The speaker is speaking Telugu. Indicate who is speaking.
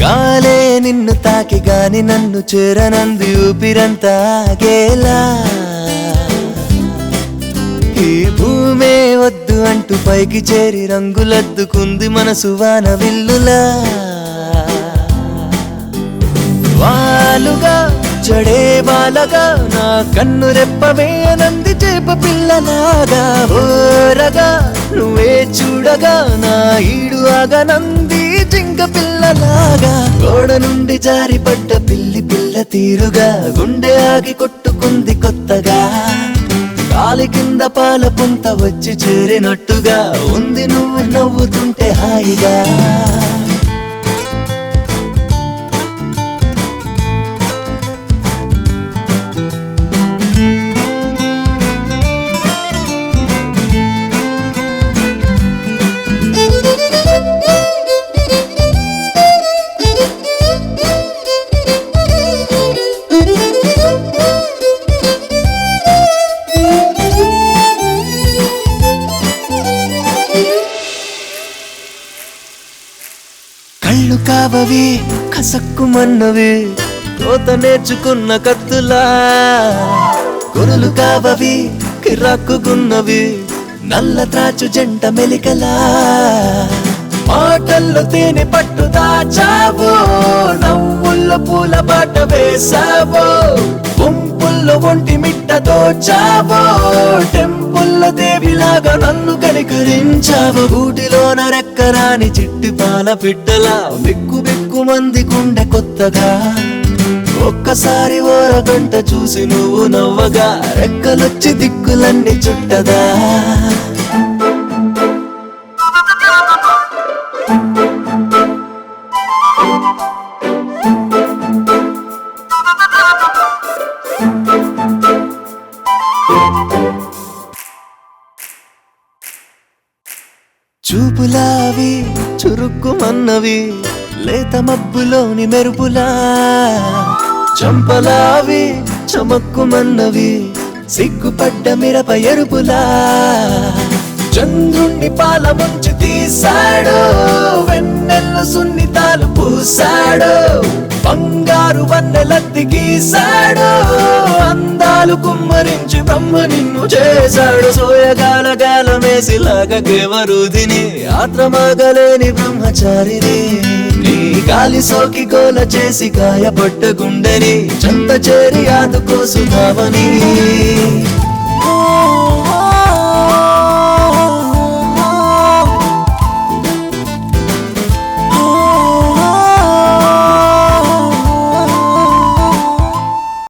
Speaker 1: గాలే నిన్ను తాకి గాని నన్ను చేరనంది ఊపిరంతా ఆగేలా ఈ భూమే వద్దు అంటూ పైకి చేరి రంగులద్దుకుంది మనసు వాన విల్లులా వాలుగా చడే బాలగా నా కన్ను రెప్పవేయనంది చేప పిల్లలాగా ఓరగా నువ్వే చూడగా నా ఈడు ఆగనంది జింక పిల్లలాగా గోడ నుండి జారిపడ్డ పిల్లి పిల్ల తీరుగా గుండె ఆగి కొట్టుకుంది కొత్తగా కాలి కింద పాల పుంత వచ్చి చేరినట్టుగా ఉంది నువ్వు నవ్వుతుంటే హాయిగా కళ్ళు కావవి కసక్కుమన్నవి తోత నేర్చుకున్న కత్తులా కొరులు కావవి కిరాక్కున్నవి నల్ల త్రాచు జంట మెలికలా మాటల్లో తేనె పట్టు దాచావో నవ్వుల్లో పూల బాట వేసావో గుంపుల్లో ఒంటి మిట్ట దోచావో టెంపుల్లో దేవిలాగా నన్ను కనికరించావు గూటిలోన రెక్కరాని చిట్టి పాల పిట్టలా బిక్కు బిక్కు మంది గుండె కొత్తగా ఒక్కసారి ఓరగంట చూసి నువ్వు నవ్వగా రెక్కలొచ్చి దిక్కులన్నీ చుట్టదా చూపులావి చురుక్కుమన్నవి లేత మబ్బులోని మెరుపులా చంపలావి చమక్కుమన్నవి సిగ్గుపడ్డ మిరప ఎరుపులా చంద్రుణ్ణి పాల ముంచి తీశాడు వెన్నెల్లు సున్నితాలు పూసాడు బంగారు వన్నెలద్ది గీశాడు అందాలు కుమ్మరించి బ్రహ్మ నిన్ను చేశాడు సోయగాల గాలమేసిలాగా కేవరుదిని ఆత్రమాగలేని బ్రహ్మచారిని నీ గాలి సోకి గోల చేసి గాయపడ్డ గుండెని చెంత చేరి ఆదుకోసుదావని